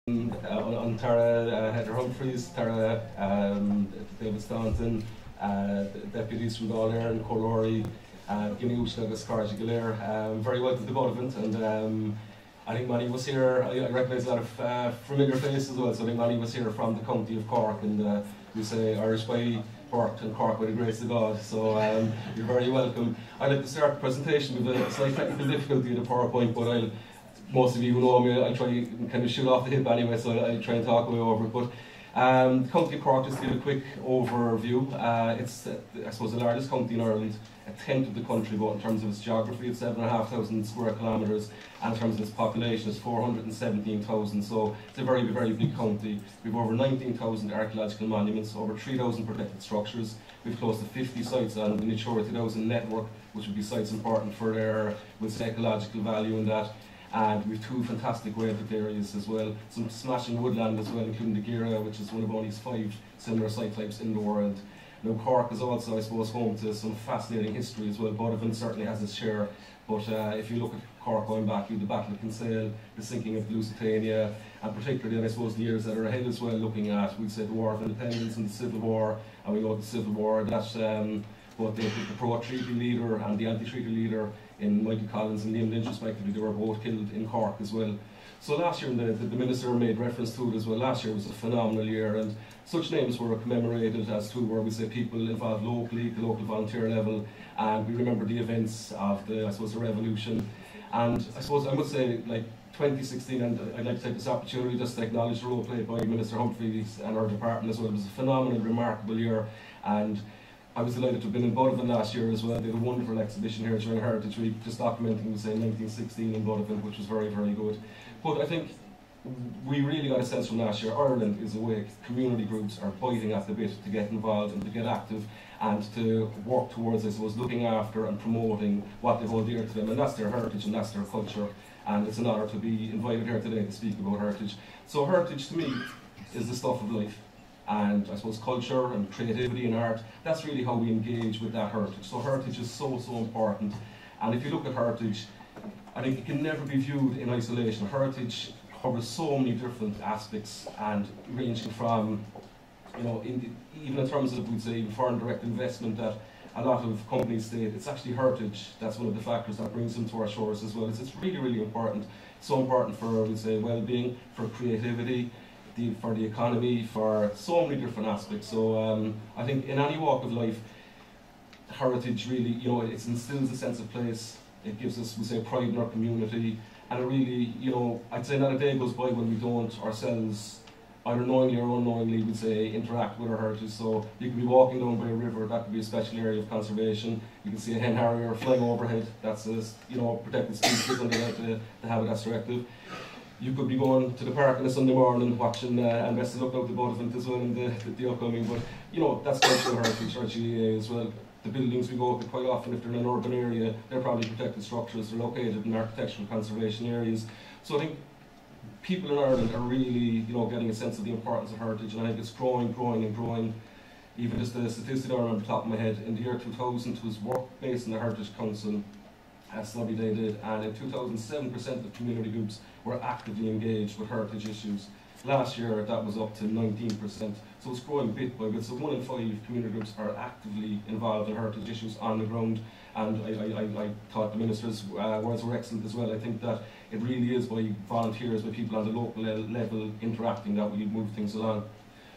on Tara Heather Humphreys, Tara David Staunton, deputies from Dáil and Cork, Giniush agus Carji Galer. Very welcome to Bodevant, and I think Manny was here. I recognise a lot of familiar faces as well, so I think Manny was here from the county of Cork, and we say Irish by birth and Cork by the grace of God, so you're very welcome. I'd like to start the presentation with a slight technical difficulty in the PowerPoint, but most of you who know me, I try and kind of shoot off the hip anyway, so I try and talk away over it. But the county of Cork, just to give a quick overview, it's I suppose the largest county in Ireland, a tenth of the country, but in terms of its geography, it's 7,500 square kilometres, and in terms of its population, it's 417,000. So it's a very, very big county. We've over 19,000 archaeological monuments, over 3,000 protected structures. We've close to 50 sites on the Natura 2000 network, which would be sites important for their ecological value in that. And we've two fantastic wildlife areas as well, some smashing woodland as well, including the Gira, which is one of only 5 similar site types in the world. Now Cork is also, I suppose, home to some fascinating history as well. Bodevant certainly has its share, but if you look at Cork going back, you have the Battle of Kinsale, the sinking of Lusitania, and particularly, I suppose, the years that are ahead as well, looking at, we'd say, the War of Independence and the Civil War, and we know the Civil War, that both the pro-treaty leader and the anti-treaty leader in Michael Collins and Liam Lynch, respectively, they were both killed in Cork as well. So last year, the Minister made reference to it as well, last year was a phenomenal year, and such names were commemorated as to where we say people involved locally, the local volunteer level, and we remember the events of the, I suppose, the revolution. And I suppose I must say, like 2016, and I'd like to take this opportunity just to acknowledge the role played by Minister Humphreys and our department as well. It was a phenomenal, remarkable year, and I was delighted to have been in Bodevant last year as well. They had a wonderful exhibition here during Heritage Week, just documenting, say, 1916 in Bodevant, which was very, very good. But I think we really got a sense from last year, Ireland is awake, community groups are biting at the bit to get involved and to get active and to work towards, I suppose, looking after and promoting what they hold dear to them, and that's their heritage and that's their culture. And it's an honour to be invited here today to speak about heritage. So heritage to me is the stuff of life. And I suppose culture and creativity and art, that's really how we engage with that heritage. So heritage is so, so important. And if you look at heritage, I think it can never be viewed in isolation. Heritage covers so many different aspects, and ranging from, you know, even in terms of, we'd say, foreign direct investment that a lot of companies state, it's actually heritage that's one of the factors that brings them to our shores as well. It's really, really important. So important for, we'd say, well-being, for creativity, for the economy, for so many different aspects. So I think in any walk of life, heritage really, you know, it instills a sense of place. It gives us, we say, pride in our community, and it really, you know, I'd say not a day goes by when we don't ourselves, either knowingly or unknowingly, we'd say, interact with our heritage. So you could be walking down by a river, that could be a special area of conservation. You can see a hen harrier flying overhead, that's a, you know, protected species under the Habitats Directive. You could be going to the park on a Sunday morning watching and best to look out the Bodevant as well in the upcoming, but you know, that's cultural heritage, our GAA as well. The buildings we go to quite often, if they're in an urban area, they're probably protected structures, they're located in architectural conservation areas. So I think people in Ireland are really, you know, getting a sense of the importance of heritage, and I think it's growing and growing. Even just the statistic I remember off the top of my head, in the year 2000 it was work based in the Heritage Council, a study they did, and in 2007% of community groups were actively engaged with heritage issues. Last year that was up to 19%, so it's growing bit by bit. So 1 in 5 community groups are actively involved in heritage issues on the ground, and I thought the Minister's words were excellent as well. I think that it really is by volunteers, by people on the local level interacting, that we move things along.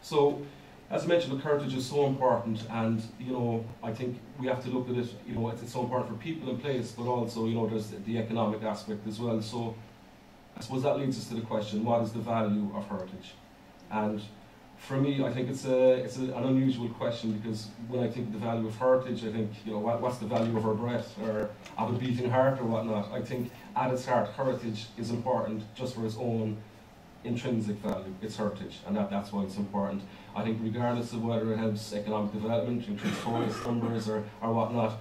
So as I mentioned, heritage is so important, and you know, I think we have to look at it, you know, it's so important for people in place, but also, you know, there's the economic aspect as well. So I suppose that leads us to the question, what is the value of heritage? And for me, I think it's an unusual question, because when I think of the value of heritage, I think, you know, what's the value of our breath, or of a beating heart, or whatnot. I think at its heart, heritage is important just for its own intrinsic value, its heritage, and that's why it's important. I think regardless of whether it helps economic development, increase tourist numbers or whatnot,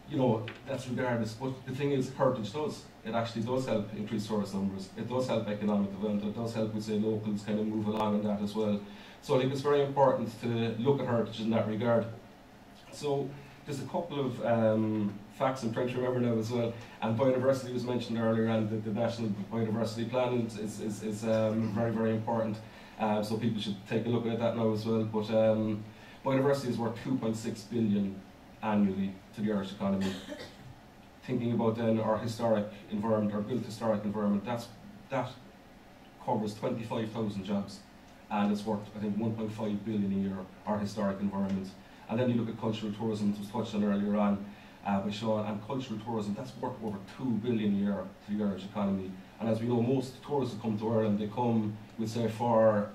you know, that's regardless. But the thing is, heritage does. It actually does help increase tourist numbers. It does help economic development. It does help, we say, locals kind of move along in that as well. So I think it's very important to look at heritage in that regard. So Just a couple of facts I'm trying to remember now as well. And biodiversity was mentioned earlier, and the National Biodiversity Plan is very, very important. So people should take a look at that now as well. But biodiversity is worth 2.6 billion annually to the Irish economy. Thinking about then our historic environment, our built historic environment, that covers 25,000 jobs, and it's worth, I think, 1.5 billion a year, our historic environment. And then you look at cultural tourism, which was touched on earlier on by Sean, and cultural tourism, that's worth over 2 billion a year to the Irish economy. And as we know, most tourists who come to Ireland, they come, we say, for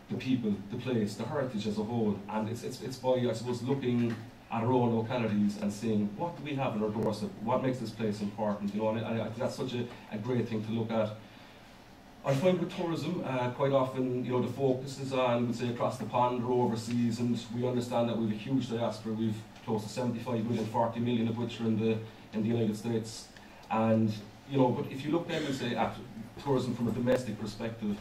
the people, the place, the heritage as a whole. And it's by, I suppose, looking at our own localities and seeing what do we have in our doorstep, what makes this place important, you know, and I think that's such a great thing to look at. I find with tourism, quite often, you know, the focus is on, we'd say, across the pond or overseas, and we understand that we have a huge diaspora. We've close to 75 million, 40 million of which are in the United States. And, you know, but if you look then, we say, at tourism from a domestic perspective,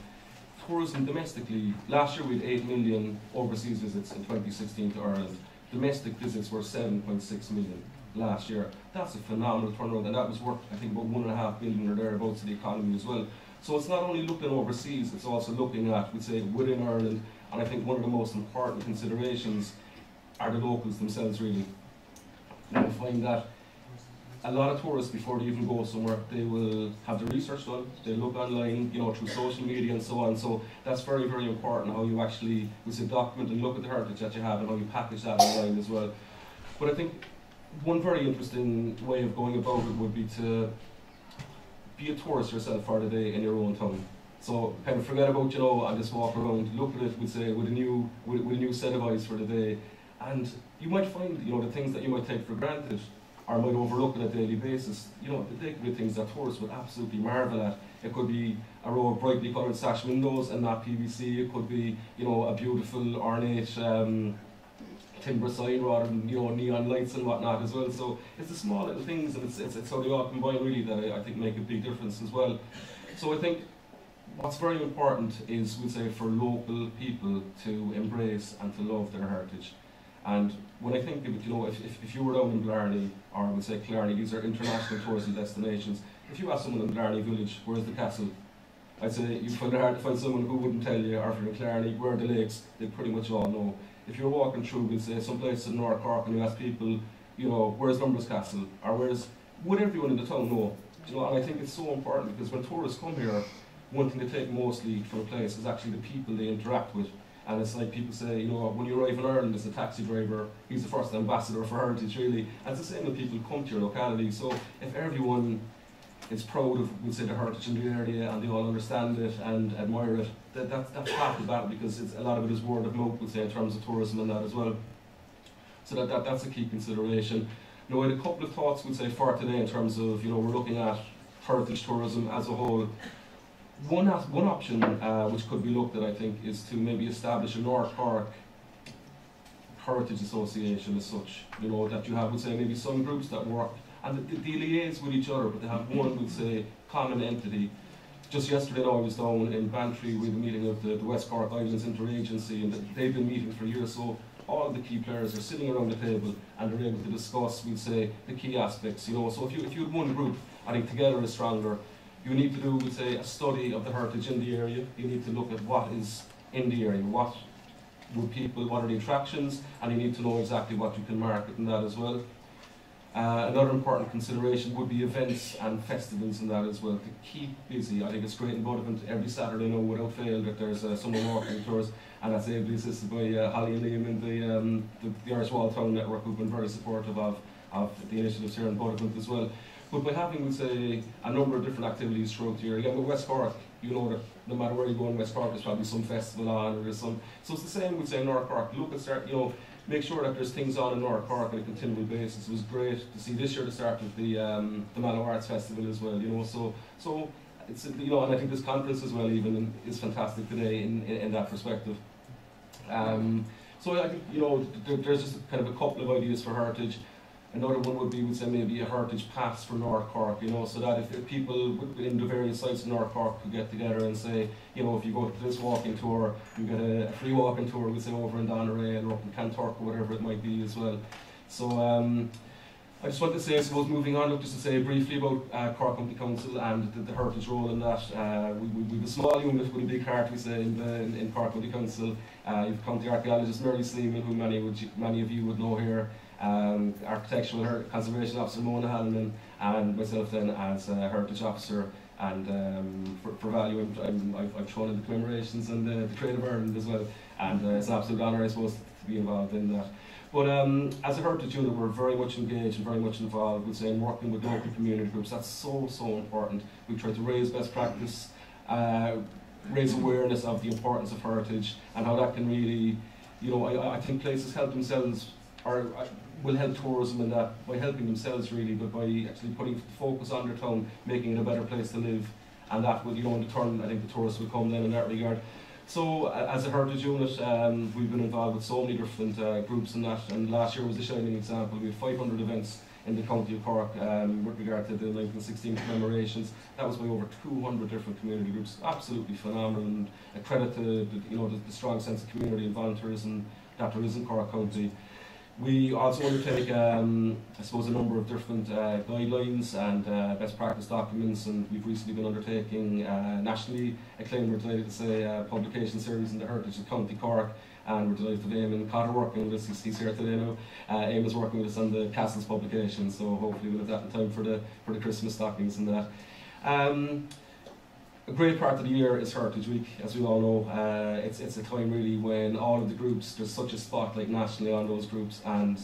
tourism domestically, last year we had 8 million overseas visits in 2016 to Ireland. Domestic visits were 7.6 million last year. That's a phenomenal turnaround, and that was worth, I think, about 1.5 billion or thereabouts to the economy as well. So it's not only looking overseas, it's also looking at, we'd say, within Ireland, and I think one of the most important considerations are the locals themselves, really. And I find that a lot of tourists, before they even go somewhere, they will have the research done, they look online, you know, through social media and so on. So that's very, very important, how you actually, we say, document and look at the heritage that you have and how you package that online as well. But I think one very interesting way of going about it would be to be a tourist yourself for the day in your own town. So kind of forget about, you know, and just walk around, look at it, we'd say, with a new set of eyes for the day. And you might find, you know, the things that you might take for granted or might overlook on a daily basis, you know, they could be things that tourists would absolutely marvel at. It could be a row of brightly coloured sash windows and not PVC. It could be, you know, a beautiful ornate timber sign rather than, you know, neon lights and whatnot as well. So it's the small little things, and it's how they all combine really that I think make a big difference as well. So I think what's very important is, we'd say, for local people to embrace and to love their heritage. And when I think of it, you know, if you were down in Blarney, or I would say Killarney, these are international tourism destinations. If you ask someone in Blarney village, where's the castle? I'd say you'd find it hard to find someone who wouldn't tell you, or if you're in Killarney, where are the lakes? They pretty much all know. If you're walking through, we'd say, some place in North Cork, and you ask people, you know, where's Lumber's Castle? Or would everyone in the town know? You know, and I think it's so important, because when tourists come here, one thing they take mostly from a place is actually the people they interact with. And it's like people say, you know, when you arrive in Ireland as a taxi driver, he's the first ambassador for heritage, really. And it's the same when people come to your locality. So if everyone is proud of, we'd say, the heritage in the area, and they all understand it and admire it, that's half the battle, because a lot of it is word of mouth, we'd say, in terms of tourism and that as well. So that's a key consideration. You know, I had a couple of thoughts, we'd say, for today in terms of, you know, we're looking at heritage tourism as a whole. One option which could be looked at, I think, is to maybe establish a North Cork Heritage Association as such. You know, that you have, would say, maybe some groups that work and they liaise with each other, but they have one, would say, common entity. Just yesterday now I was down in Bantry with a meeting of the West Cork Islands Interagency, and they've been meeting for years. So all the key players are sitting around the table and they're able to discuss, we'd say, the key aspects. You know, so if you had one group, I think together is stronger. You need to do, we'd say, a study of the heritage in the area. You need to look at what is in the area, what are the attractions, and you need to know exactly what you can market in that as well. Another important consideration would be events and festivals in that as well, to keep busy. I think it's great in Budapest every Saturday now without fail that there's someone walking the tours, and that's ably assisted by Holly and Liam and the Irish Wall Town Network, who've been very supportive of the initiatives here in Budapest as well. But by having, we'd say, a number of different activities throughout the year, again with West Cork, you know that no matter where you go in West Cork, there's probably some festival on, or there's some. So it's the same, we'd say, in North Cork. Look at you know, make sure that there's things on in North Cork on a continual basis. It was great to see this year the start of the Mallow Arts Festival as well. You know, so it's, you know, and I think this conference as well even is fantastic today in that perspective. So I think, you know, there's just kind of a couple of ideas for heritage. Another one would be, we'd say, maybe a heritage pass for North Cork, you know, so that if people in the various sites in North Cork could get together and say, you know, if you go to this walking tour, you get a free walking tour, we'd say, over in Doneraile or up in Cantork or whatever it might be as well. So I just want to say, I suppose, moving on, just to say briefly about Cork County Council and the heritage role in that. We have a small unit with a big heart, we say, in Cork County Council. You've County Archaeologist Mary Sleeman, who many of you would know here, Architectural Conservation Officer Mona Hallinan, and myself then as Heritage Officer. And for value, I've shown in the commemorations and the Trade of Ireland as well. And it's an absolute honour, I suppose, to be involved in that. But as a heritage unit, we're very much engaged and very much involved with, saying, working with local community groups. That's so important. We try to raise best practice, raise awareness of the importance of heritage and how that can really, you know, I think places help themselves, or will help tourism in that by helping themselves really, but by actually putting focus on their town, making it a better place to live, and that will, you know, in turn, I think the tourists will come then in that regard. So as a heritage unit, we've been involved with so many different groups in that, and last year was a shining example. We had 500 events in the county of Cork with regard to the 1916 commemorations. That was by over 200 different community groups. Absolutely phenomenal, and a credit to the strong sense of community and volunteerism that there is in Cork County. We also undertake, I suppose, a number of different guidelines and best practice documents, and we've recently been undertaking nationally acclaimed, we're delighted to say, publication series in the Heritage of County Cork, and we're delighted today Eamon Cotter working with us. He's here today now. Eamon is working with us on the Castles publication, so hopefully we'll have that in time for the Christmas stockings and that. A great part of the year is Heritage Week, as we all know. It's a time really when all of the groups, there's such a spotlight nationally on those groups, and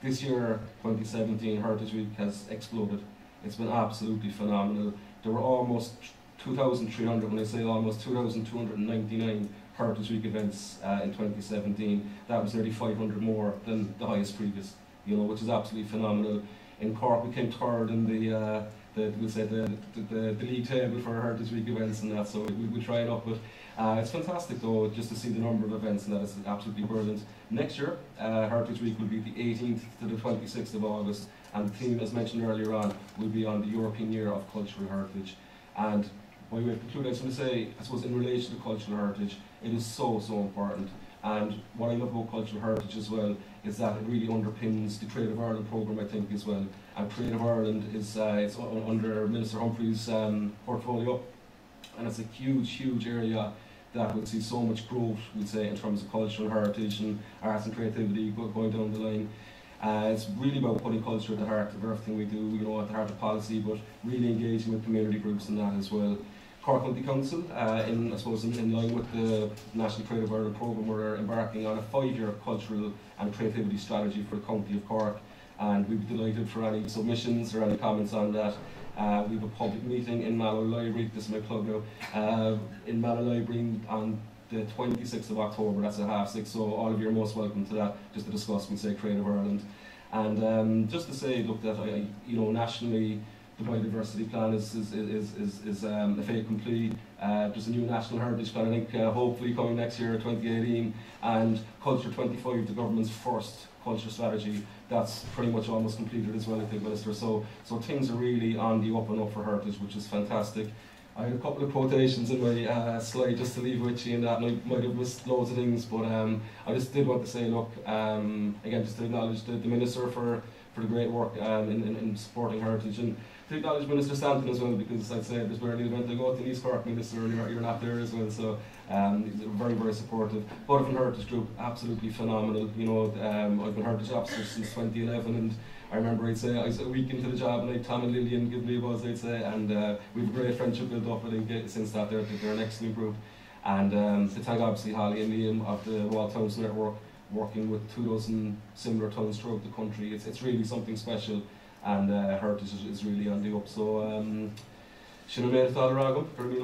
this year, 2017, Heritage Week has exploded. It's been absolutely phenomenal. There were almost 2,300, when I say almost 2,299 Heritage Week events in 2017. That was nearly 500 more than the highest previous, you know, which is absolutely phenomenal. In Cork, we came third in the league table for Heritage Week events and that, so we try it up. But it's fantastic though, just to see the number of events, and that is absolutely brilliant. Next year, Heritage Week will be the 18th to the 26th of August, and the theme, as mentioned earlier on, will be on the European Year of Cultural Heritage. And by way of concluding, I just want to say, I suppose, in relation to cultural heritage, it is so important. And what I love about cultural heritage as well is that it really underpins the Trade of Ireland programme, I think, as well. And Trade of Ireland is it's under Minister Humphrey's portfolio, and it's a huge area that will see so much growth, we'd say, in terms of cultural heritage and arts and creativity going down the line. It's really about putting culture at the heart of everything we do, you know, at the heart of policy, but really engaging with community groups and that as well. Cork County Council, I suppose in line with the National Trade of Ireland programme, we're embarking on a 5-year cultural and creativity strategy for the County of Cork, and we'd be delighted for any submissions or any comments on that. We have a public meeting in Mallow Library, this is my plug now, in Mallow Library on the 26th of October, that's at 6:30, so all of you are most welcome to that, just to discuss, we'd say, Trade of Ireland. And just to say, look, that you know, nationally, the biodiversity plan is a fait accompli. There's a new national heritage plan, I think, hopefully coming next year, 2018, and Culture 25, the government's first culture strategy, that's pretty much almost completed as well, I think, Minister. So things are really on the up and up for heritage, which is fantastic. I had a couple of quotations in my slide just to leave with you, and that, and I might have missed loads of things, but I just did want to say, look, again, just to acknowledge the Minister for the great work in supporting heritage, and to acknowledge Minister Stanton as well, because I'd say there's barely an event I go to in East Cork, Minister, and you're not there as well, so he's very supportive. Butterfin Heritage Group, absolutely phenomenal. You know, I've been Heritage Officer since 2011, and I remember, I'd say, I was a week into the job, and I had Tom and Lillian give me a buzz, I'd say, and we have a great friendship built up, I think, since that. They're an excellent group. And to thank, obviously, Holly and Liam of the Wall Towns Network, working with 2 similar towns throughout the country. It's really something special, and heritage is really on the up. So, Shinamel Thalaragam, for me,